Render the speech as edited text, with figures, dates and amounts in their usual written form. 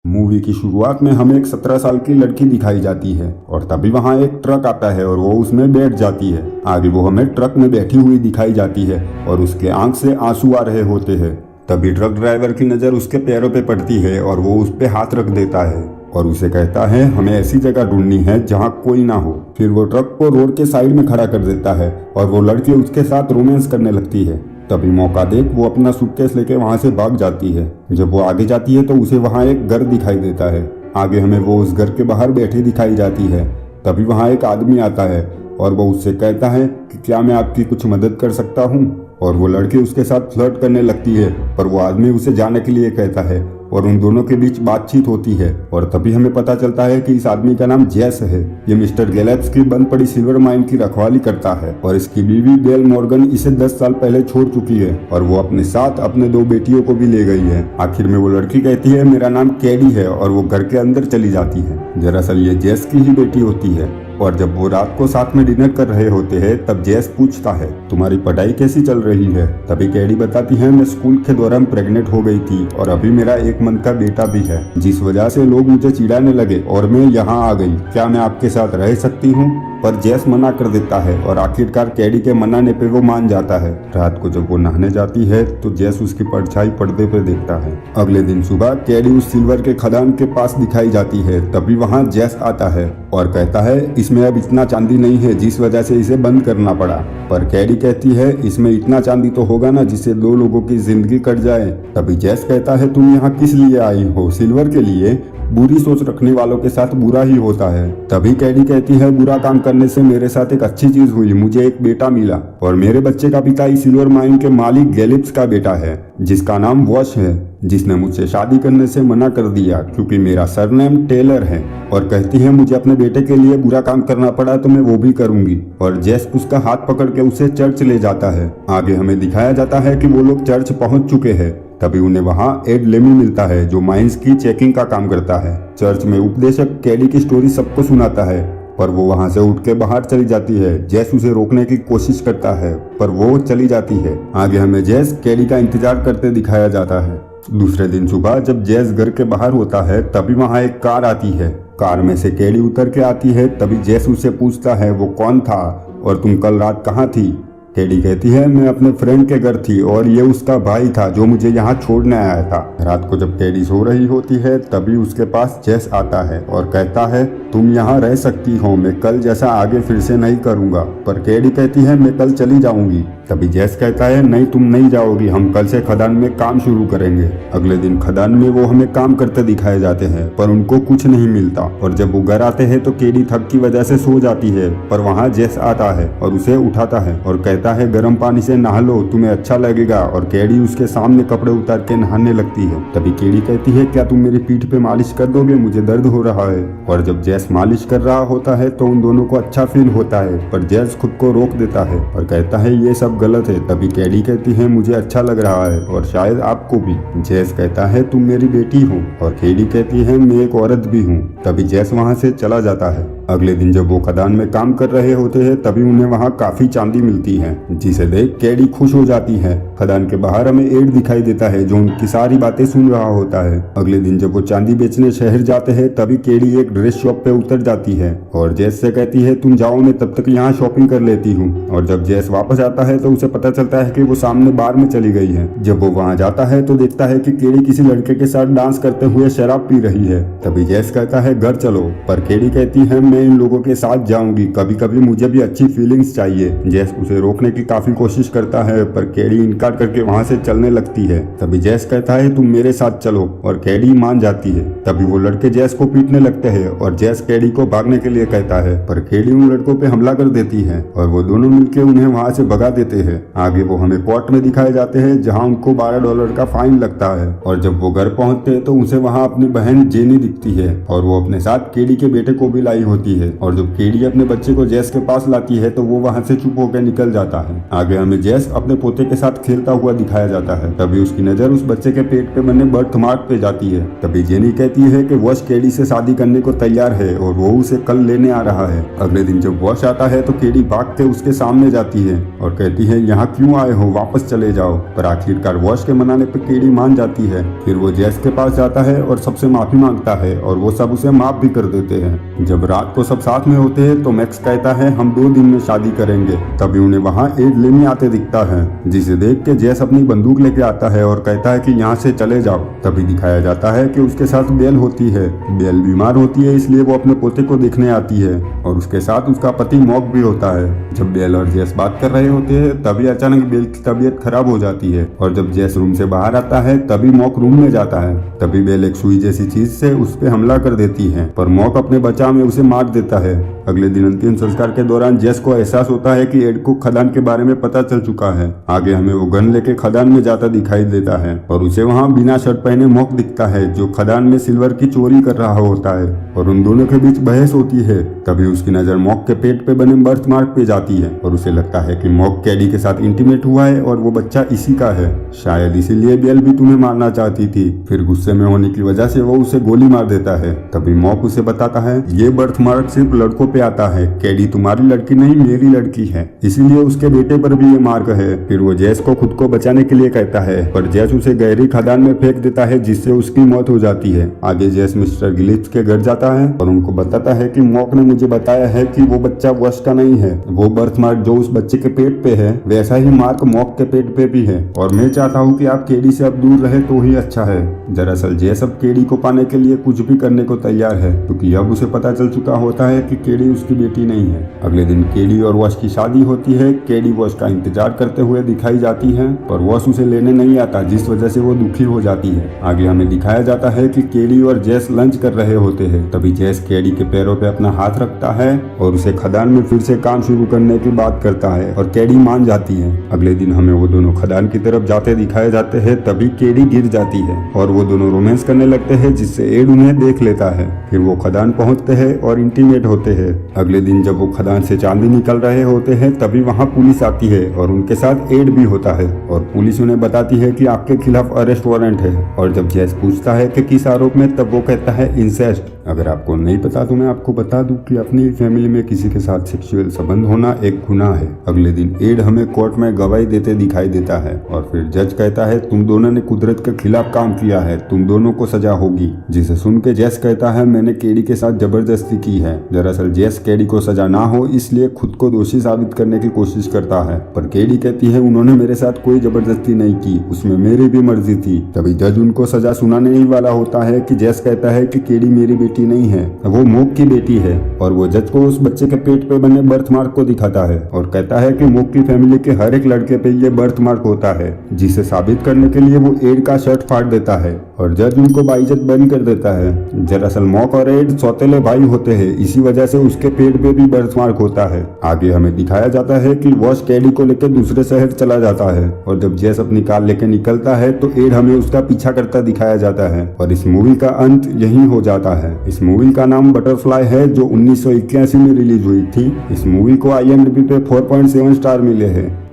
Movie की शुरुआत में हमें एक 17 साल की लड़की दिखाई जाती है और तभी वहाँ एक ट्रक आता है और वो उसमें बैठ जाती है। आगे वो हमें ट्रक में बैठी हुई दिखाई जाती है और उसके आंख से आंसू आ रहे होते हैं। तभी ट्रक ड्राइवर की नज़र उसके पैरों पे पड़ती है और वो उस पे हाथ रख देता है और उसे कहता है हमें ऐसी जगह ढूंढनी है जहाँ कोई ना हो। फिर वो ट्रक को रोड के साइड में खड़ा कर देता है और वो लड़की उसके साथ रोमांस करने लगती है। तभी मौका देख वो अपना सूटकेस लेके वहाँ से भाग जाती है। जब वो आगे जाती है तो उसे वहाँ एक घर दिखाई देता है। आगे हमें वो उस घर के बाहर बैठी दिखाई जाती है। तभी वहाँ एक आदमी आता है और वो उससे कहता है कि क्या मैं आपकी कुछ मदद कर सकता हूँ। और वो लड़की उसके साथ फ्लर्ट करने लगती है पर वो आदमी उसे जाने के लिए कहता है और उन दोनों के बीच बातचीत होती है। और तभी हमें पता चलता है कि इस आदमी का नाम जेस है। ये मिस्टर गैलेप्स की बंद पड़ी सिल्वर माइन की रखवाली करता है और इसकी बीवी बेल मॉर्गन इसे 10 साल पहले छोड़ चुकी है और वो अपने साथ अपने 2 बेटियों को भी ले गई है। आखिर में वो लड़की कहती है मेरा नाम कैडी है और वो घर के अंदर चली जाती है। दरअसल ये जेस की ही बेटी होती है। और जब वो रात को साथ में डिनर कर रहे होते हैं तब जेस पूछता है तुम्हारी पढ़ाई कैसी चल रही है। तभी कैडी बताती है मैं स्कूल के दौरान प्रेग्नेंट हो गई थी और अभी मेरा 1 मंथ का बेटा भी है, जिस वजह से लोग मुझे चिढ़ाने लगे और मैं यहाँ आ गई। क्या मैं आपके साथ रह सकती हूँ। पर जेस मना कर देता है और आखिरकार कैडी के मनाने पे वो मान जाता है। रात को जब वो नहाने जाती है तो जेस उसकी परछाई पर्दे पे देखता है। अगले दिन सुबह कैडी उस सिल्वर के खदान के पास दिखाई जाती है। तभी वहाँ जेस आता है और कहता है इसमें अब इतना चांदी नहीं है जिस वजह से इसे बंद करना पड़ा। पर कैडी कहती है इसमें इतना चांदी तो होगा ना जिससे 2 लोगों की जिंदगी कट जाए। तभी जेस कहता है तुम यहाँ किस लिए आई हो। सिल्वर के लिए। बुरी सोच रखने वालों के साथ बुरा ही होता है। तभी कैडी कहती है बुरा काम करने से मेरे साथ एक अच्छी चीज हुई, मुझे एक बेटा मिला और मेरे बच्चे का पिता इस सिल्वर माइन के मालिक गैलिप्स का बेटा है जिसका नाम वॉश है, जिसने मुझसे शादी करने से मना कर दिया क्योंकि मेरा सरनेम टेलर है। और कहती है मुझे अपने बेटे के लिए बुरा काम करना पड़ा तो मैं वो भी करूंगी। और जेस उसका हाथ पकड़ के उसे चर्च ले जाता है। आगे हमें दिखाया जाता है कि वो लोग चर्च पहुंच चुके हैं। तभी उन्हें वहाँ एड लेमी मिलता है जो माइंस की चेकिंग का काम करता है। चर्च में उपदेशक कैडी की स्टोरी सबको सुनाता है पर वो वहाँ से उठ के बाहर चली जाती है। जेस उसे रोकने की कोशिश करता है पर वो चली जाती है। आगे हमें जेस कैडी का इंतजार करते दिखाया जाता है। दूसरे दिन सुबह जब जेस घर के बाहर होता है तभी वहाँ एक कार आती है। कार में से कैडी उतर के आती है। तभी जेस उससे पूछता है वो कौन था और तुम कल रात कहाँ थी। कैडी कहती है मैं अपने फ्रेंड के घर थी और ये उसका भाई था जो मुझे यहाँ छोड़ने आया था। रात को जब कैडी सो रही होती है तभी उसके पास जेस आता है और कहता है तुम यहाँ रह सकती हो, मैं कल जैसा आगे फिर से नहीं करूँगा। पर कैडी कहती है मैं कल चली जाऊँगी। तभी जेस कहता है नहीं तुम नहीं जाओगी, हम कल से खदान में काम शुरू करेंगे। अगले दिन खदान में वो हमें काम करते दिखाए जाते हैं पर उनको कुछ नहीं मिलता। और जब वो घर आते हैं तो कैडी थक की वजह से सो जाती है पर वहाँ जेस आता है और उसे उठाता है और कहता है गर्म पानी से नहा लो, तुम्हें अच्छा लगेगा। और कैडी उसके सामने कपड़े उतार के नहाने लगती है। तभी कैडी कहती है क्या तुम मेरी पीठ पे मालिश कर दोगे, मुझे दर्द हो रहा है। और जब जेस मालिश कर रहा होता है तो उन दोनों को अच्छा फील होता है पर जेस खुद को रोक देता है और कहता है ये सब गलत है। तभी कैडी कहती है मुझे अच्छा लग रहा है और शायद आपको भी। जेस कहता है तुम मेरी बेटी हो और कैडी कहती है मैं एक औरत भी हूँ। तभी जेस वहाँ से चला जाता है। अगले दिन जब वो खदान में काम कर रहे होते हैं तभी उन्हें वहाँ काफी चांदी मिलती है जिसे देख कैडी खुश हो जाती है। खदान के बाहर हमें एड दिखाई देता है जो उनकी सारी बातें सुन रहा होता है। अगले दिन जब वो चांदी बेचने शहर जाते हैं तभी कैडी एक ड्रेस शॉप पे उतर जाती है और जेस से कहती है तुम जाओ, मैं तब तक यहाँ शॉपिंग कर लेती हूँ। और जब जेस वापस आता है तो उसे पता चलता है कि वो सामने बार में चली गई है। जब वो वहाँ जाता है तो देखता है कि कैडी किसी लड़के के साथ डांस करते हुए शराब पी रही है। तभी जेस कहता है घर चलो पर कैडी कहती है मैं इन लोगों के साथ जाऊंगी, कभी कभी मुझे भी अच्छी फीलिंग्स चाहिए। जेस उसे रोकने की काफी कोशिश करता है पर कैडी इनकार करके वहाँ से चलने लगती है। तभी जेस कहता है तुम मेरे साथ चलो और कैडी मान जाती है। तभी वो लड़के जेस को पीटने लगते हैं और जेस कैडी को भागने के लिए कहता है पर कैडी उन लड़कों पे हमला कर देती है और वो दोनों मिलकर उन्हें वहाँ से भगा देते हैं। आगे वो हमें कोर्ट में दिखाए जाते हैं जहाँ उनको $12 का फाइन लगता है। और जब वो घर पहुँचते हैं तो उसे वहाँ अपनी बहन जेनी दिखती है और वो अपने साथ कैडी के बेटे को भी लाई होती होती है और जब केडी अपने बच्चे को जेस के पास लाती है तो वो वहाँ से चुप होकर निकल जाता है। आगे हमें जेस अपने पोते के साथ खेलता हुआ दिखाया जाता है। तभी उसकी नजर उस बच्चे के पेट पे बने बर्थ मार्क पे जाती है। तभी जेनी कहती है कि वॉश केडी से शादी करने को तैयार है और वो उसे कल लेने आ रहा है। अगले दिन जब वॉश आता है तो केडी भाग के उसके सामने जाती है और कहती है यहाँ क्यों आए हो, वापस चले जाओ। पर आखिरकार वॉश के मनाने पर केडी मान जाती है। फिर वो जेस के पास जाता है और सबसे माफी मांगता है और वो सब उसे माफ भी कर देते हैं। जब रात को सब साथ में होते हैं तो मैक्स कहता है हम 2 दिन में शादी करेंगे। तभी उन्हें वहाँ एड लेने आते दिखता है, जिसे देख के जेस अपनी बंदूक लेके आता है और कहता है कि यहाँ से चले जाओ। तभी दिखाया जाता है कि उसके साथ बेल होती है। बेल बीमार होती है इसलिए वो अपने पोते को देखने आती है और उसके साथ उसका पति मॉक भी होता है। जब बेल और जेस बात कर रहे होते हैं तभी अचानक बेल की तबीयत खराब हो जाती है और जब जेस रूम से बाहर आता है तभी मॉक रूम में जाता है। तभी बेल एक सुई जैसी चीज से उस पे हमला कर देती है पर मॉक अपने बचाव में उसे मार देता है। अगले दिन अंतिम संस्कार के दौरान जेस को एहसास होता है कि एड को खदान के बारे में पता चल चुका है। आगे हमें वो गन लेके खदान में जाता दिखाई देता है और उसे वहाँ बिना शर्ट पहने मॉक दिखता है जो खदान में सिल्वर की चोरी कर रहा होता है और उन दोनों के बीच बहस होती है। तभी उसकी नजर मॉक के पेट पे बने बर्थ मार्क पे जाती है और उसे लगता है कि मॉक कैडी के साथ इंटीमेट हुआ है और वो बच्चा इसी का है। शायद इसीलिए बेल भी तुम्हें मारना चाहती थी। फिर गुस्से में होने की वजह से वो उसे गोली मार देता है। तभी मॉक उसे बताता है ये बर्थ मार्क सिर्फ लड़कों पे आता है, कैडी तुम्हारी लड़की नहीं मेरी लड़की है, इसीलिए उसके बेटे पर भी ये मार्क है। फिर वो जेस को खुद को बचाने के लिए कहता है पर जेस उसे गहरी खदान में फेंक देता है जिससे उसकी मौत हो जाती है। आगे जेस मिस्टर गिलिप्स के घर जाता है और उनको बताता है कि मॉक ने मुझे बताया है कि वो बच्चा वश का नहीं है। वो बर्थ मार्क जो उस बच्चे के पेट पे है वैसा ही मार्क मॉक के पेट पे भी है और मैं चाहता हूँ कि आप केडी से अब दूर रहे तो ही अच्छा है। दरअसल जेस अब केडी को पाने के लिए कुछ भी करने को तैयार है क्योंकि अब उसे पता चल चुका होता है कि केडी उसकी बेटी नहीं है। अगले दिन केडी और वश की शादी होती है। केडी वश का इंतजार करते हुए दिखाई जाती है पर वश उसे लेने नहीं आता जिस वजह से वो दुखी हो जाती है। आगे हमें दिखाया जाता है कि केडी और जेस लंच कर रहे होते हैं। तभी जेस केडी के पैरों पे अपना हाथ रखता है और उसे खदान में फिर से काम शुरू करने की बात करता है और केडी मान जाती है। अगले दिन हमें वो दोनों खदान की तरफ जाते दिखाए जाते हैं। तभी केडी गिर जाती है और वो दोनों रोमांस करने लगते हैं जिससे एड उन्हें देख लेता है। फिर वो खदान पहुंचते हैं और इंटीमेट होते हैं। अगले दिन जब वो खदान से चांदी निकल रहे होते हैं तभी वहाँ पुलिस आती है और उनके साथ एड भी होता है और पुलिस उन्हें बताती है कि आपके खिलाफ अरेस्ट वारंट है। और जब जेस पूछता है कि किस आरोप में तब वो कहता है इंसेस्ट। अगर आपको नहीं पता तो मैं आपको बता दूं कि अपनी फैमिली में किसी के साथ सेक्सुअल संबंध होना एक गुनाह है। अगले दिन एड हमें कोर्ट में गवाही देते दिखाई देता है और फिर जज कहता है तुम दोनों ने कुदरत के खिलाफ काम किया है, तुम दोनों को सजा होगी। जिसे सुन के जेस कहता है मैंने केडी के साथ जबरदस्ती की है। दरअसल जेस केडी को सजा ना हो इसलिए खुद को दोषी साबित करने की कोशिश करता है पर केडी कहती है उन्होंने मेरे साथ कोई जबरदस्ती नहीं की, उसमें मेरी भी मर्जी थी। तभी जज उनको सजा सुनाने ही वाला होता है कि जेस कहता है कि केडी मेरी बेटी नहीं है, वो मोक की बेटी है और वो जज को उस बच्चे के पेट पे बने बर्थ मार्क को दिखाता है और कहता है कि मोक की फैमिली के हर एक लड़के पे ये बर्थ मार्क होता है, जिसे साबित करने के लिए वो एड का शर्ट फाड़ देता है और जज उनको बाइज्जत बंद कर देता है। दरअसल मॉक और एड सौतेले भाई होते हैं, इसी वजह से उसके पेट पे भी बर्थ मार्क होता है। आगे हमें दिखाया जाता है कि वॉश केडी को लेकर दूसरे शहर चला जाता है और जब जेस अपनी कार लेकर निकलता है तो एड हमें उसका पीछा करता दिखाया जाता है और इस मूवी का अंत यही हो जाता है। इस मूवी का नाम बटरफ्लाई है जो 1981 में रिलीज हुई थी। इस मूवी को IMDb पे 4.7 स्टार मिले हैं।